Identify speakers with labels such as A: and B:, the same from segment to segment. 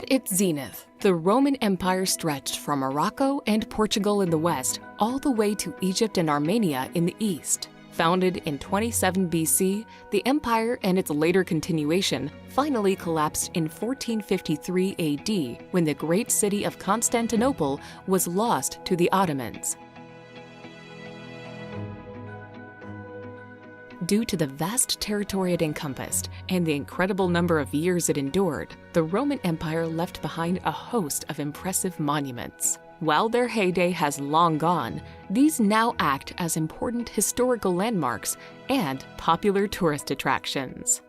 A: At its zenith, the Roman Empire stretched from Morocco and Portugal in the west all the way to Egypt and Armenia in the east. Founded in 27 BC, the empire and its later continuation finally collapsed in 1453 AD when the great city of Constantinople was lost to the Ottomans. Due to the vast territory it encompassed and the incredible number of years it endured, the Roman Empire left behind a host of impressive monuments. While their heyday has long gone, these now act as important historical landmarks and popular tourist attractions.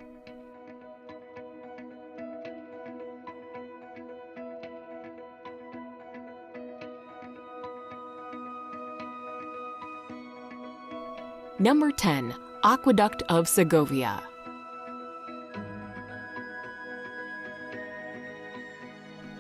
A: Number 10. Aqueduct of Segovia.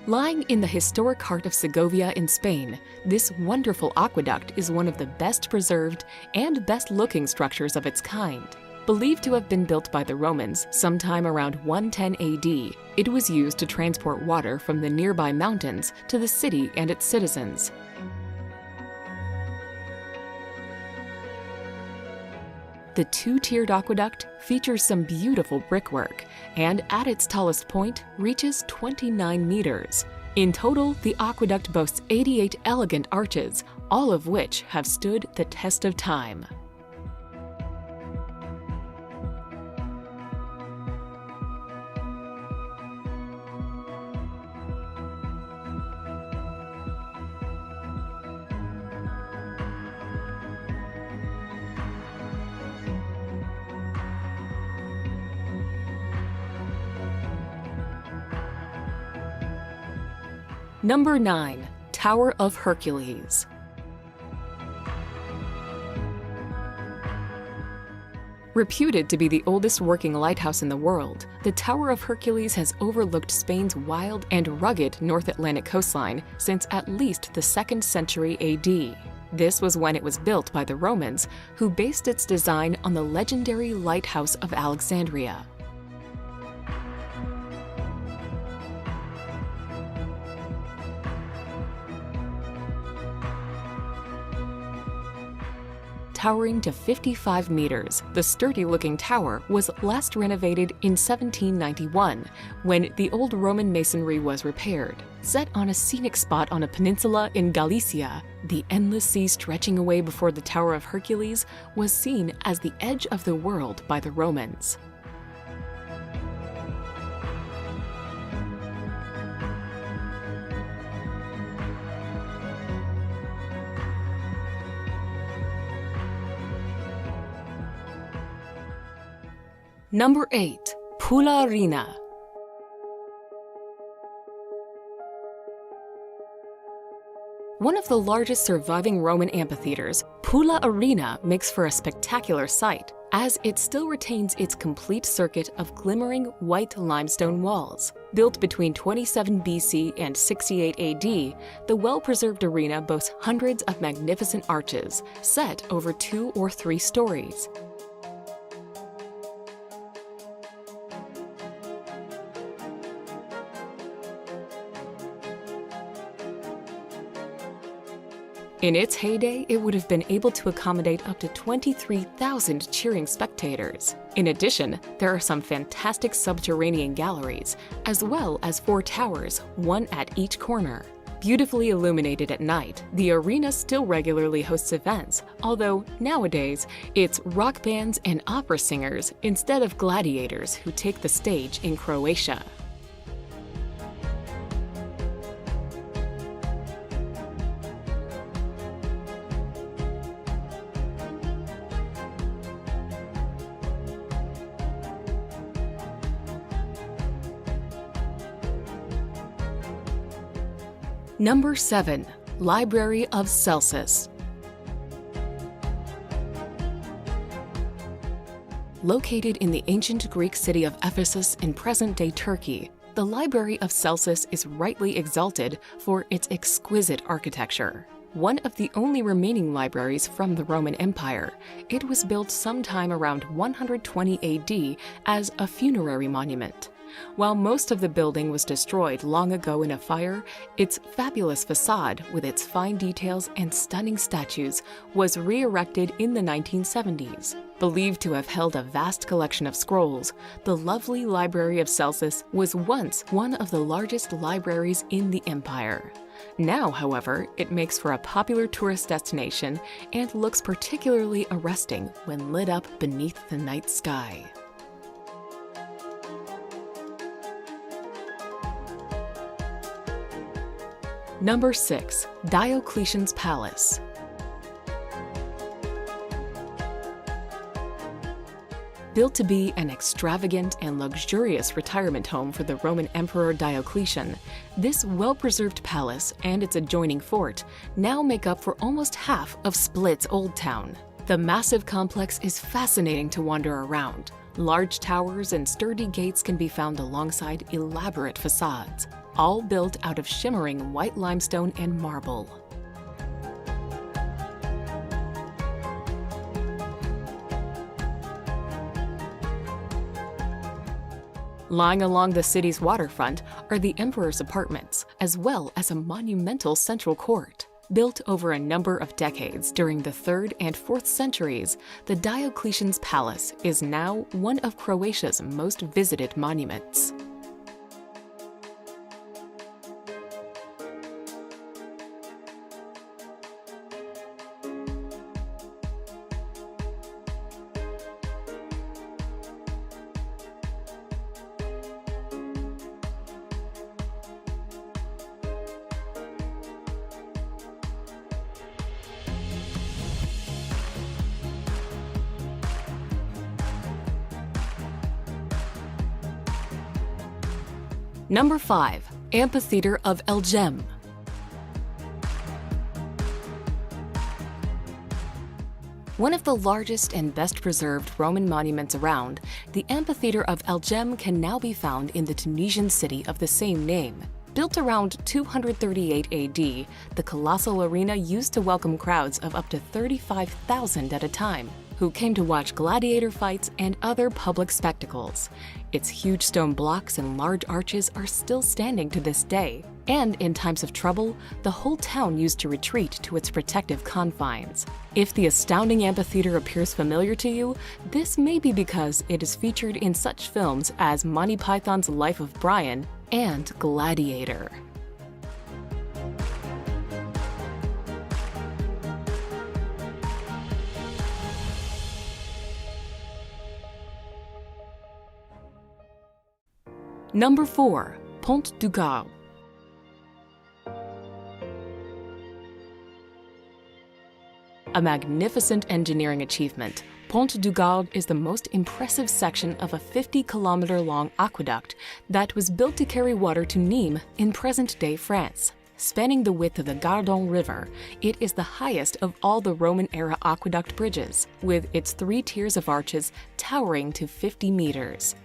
A: Lying in the historic heart of Segovia in Spain, this wonderful aqueduct is one of the best preserved and best-looking structures of its kind. Believed to have been built by the Romans sometime around 110 AD, it was used to transport water from the nearby mountains to the city and its citizens. The two-tiered aqueduct features some beautiful brickwork and, at its tallest point, reaches 29 meters. In total, the aqueduct boasts 88 elegant arches, all of which have stood the test of time. Number 9. Tower of Hercules. Reputed to be the oldest working lighthouse in the world, the Tower of Hercules has overlooked Spain's wild and rugged North Atlantic coastline since at least the 2nd century AD. This was when it was built by the Romans, who based its design on the legendary Lighthouse of Alexandria. Towering to 55 meters, the sturdy-looking tower was last renovated in 1791, when the old Roman masonry was repaired. Set on a scenic spot on a peninsula in Galicia, the endless sea stretching away before the Tower of Hercules was seen as the edge of the world by the Romans. Number 8. Pula Arena. One of the largest surviving Roman amphitheaters, Pula Arena makes for a spectacular sight, as it still retains its complete circuit of glimmering white limestone walls. Built between 27 BC and 68 AD, the well-preserved arena boasts hundreds of magnificent arches, set over 2 or 3 stories. In its heyday, it would have been able to accommodate up to 23,000 cheering spectators. In addition, there are some fantastic subterranean galleries, as well as 4 towers, one at each corner. Beautifully illuminated at night, the arena still regularly hosts events, although nowadays, it's rock bands and opera singers instead of gladiators who take the stage in Croatia. Number 7. Library of Celsus. Located in the ancient Greek city of Ephesus in present-day Turkey, the Library of Celsus is rightly exalted for its exquisite architecture. One of the only remaining libraries from the Roman Empire, it was built sometime around 120 AD as a funerary monument. While most of the building was destroyed long ago in a fire, its fabulous facade, with its fine details and stunning statues, was re-erected in the 1970s. Believed to have held a vast collection of scrolls, the lovely Library of Celsus was once one of the largest libraries in the empire. Now, however, it makes for a popular tourist destination and looks particularly arresting when lit up beneath the night sky. Number 6. Diocletian's Palace. Built to be an extravagant and luxurious retirement home for the Roman Emperor Diocletian, this well-preserved palace and its adjoining fort now make up for almost half of Split's Old Town. The massive complex is fascinating to wander around. Large towers and sturdy gates can be found alongside elaborate facades, all built out of shimmering white limestone and marble. Lying along the city's waterfront are the emperor's apartments, as well as a monumental central court. Built over a number of decades during the 3rd and 4th centuries, the Diocletian's Palace is now one of Croatia's most visited monuments. Number 5. Amphitheater of Elgem. One of the largest and best preserved Roman monuments around, the Amphitheater of Elgem can now be found in the Tunisian city of the same name. Built around 238 AD, the colossal arena used to welcome crowds of up to 35,000 at a time, who came to watch gladiator fights and other public spectacles. Its huge stone blocks and large arches are still standing to this day, and in times of trouble, the whole town used to retreat to its protective confines. If the astounding amphitheater appears familiar to you, this may be because it is featured in such films as Monty Python's Life of Brian and Gladiator. Number 4. Pont du Gard. A magnificent engineering achievement, Pont du Gard is the most impressive section of a 50-kilometer-long aqueduct that was built to carry water to Nîmes in present-day France. Spanning the width of the Gardon River, it is the highest of all the Roman-era aqueduct bridges, with its 3 tiers of arches towering to 50 meters.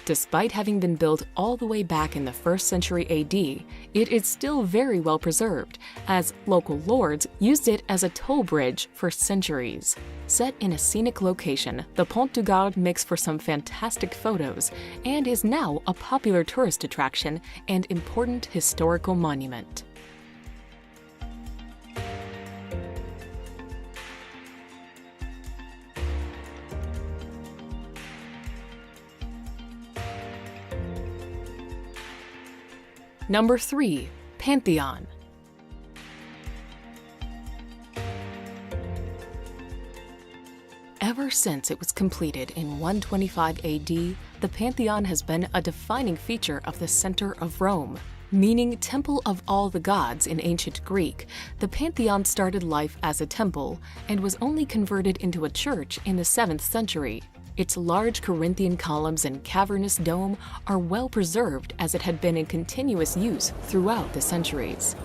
A: Despite having been built all the way back in the 1st century AD, it is still very well preserved, as local lords used it as a toll bridge for centuries. Set in a scenic location, the Pont du Gard makes for some fantastic photos and is now a popular tourist attraction and important historical monument. Number 3. Pantheon. Ever since it was completed in 125 AD, the Pantheon has been a defining feature of the center of Rome. Meaning temple of all the gods in ancient Greek, the Pantheon started life as a temple and was only converted into a church in the 7th century. Its large Corinthian columns and cavernous dome are well preserved as it had been in continuous use throughout the centuries.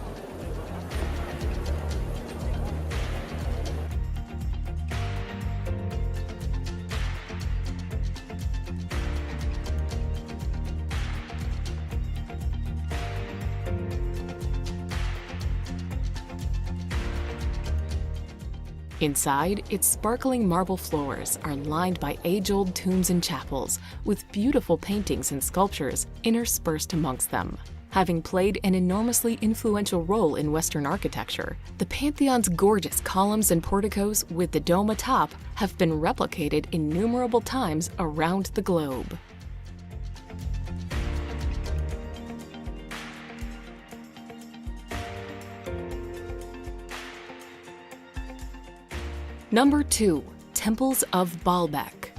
A: Inside, its sparkling marble floors are lined by age-old tombs and chapels, with beautiful paintings and sculptures interspersed amongst them. Having played an enormously influential role in Western architecture, the Pantheon's gorgeous columns and porticos with the dome atop have been replicated innumerable times around the globe. Number 2. Temples of Baalbek.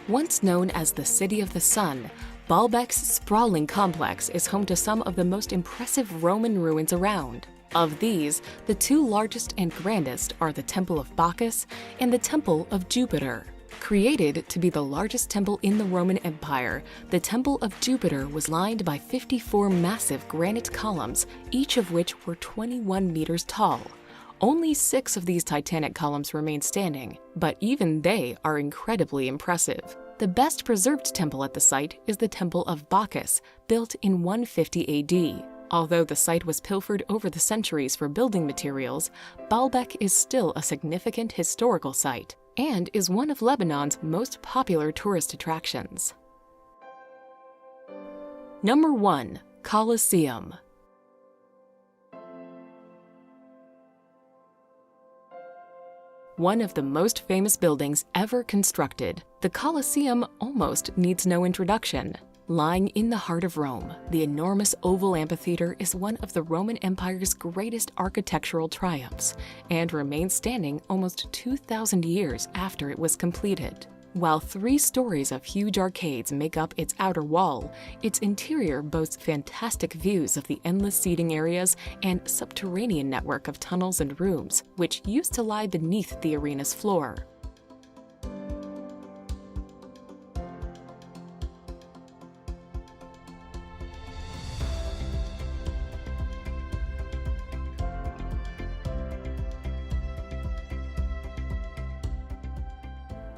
A: Once known as the City of the Sun, Baalbek's sprawling complex is home to some of the most impressive Roman ruins around. Of these, the two largest and grandest are the Temple of Bacchus and the Temple of Jupiter. Created to be the largest temple in the Roman Empire, the Temple of Jupiter was lined by 54 massive granite columns, each of which were 21 meters tall. Only 6 of these titanic columns remain standing, but even they are incredibly impressive. The best preserved temple at the site is the Temple of Bacchus, built in 150 AD. Although the site was pilfered over the centuries for building materials, Baalbek is still a significant historical site and is one of Lebanon's most popular tourist attractions. Number 1. Colosseum. One of the most famous buildings ever constructed, the Colosseum almost needs no introduction. Lying in the heart of Rome, the enormous oval amphitheater is one of the Roman Empire's greatest architectural triumphs and remains standing almost 2,000 years after it was completed. While 3 stories of huge arcades make up its outer wall, its interior boasts fantastic views of the endless seating areas and subterranean network of tunnels and rooms, which used to lie beneath the arena's floor.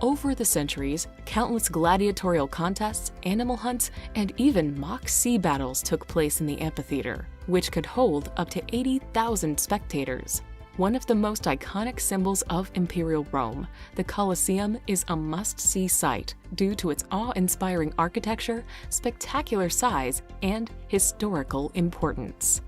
A: Over the centuries, countless gladiatorial contests, animal hunts, and even mock sea battles took place in the amphitheater, which could hold up to 80,000 spectators. One of the most iconic symbols of Imperial Rome, the Colosseum is a must-see sight due to its awe-inspiring architecture, spectacular size, and historical importance.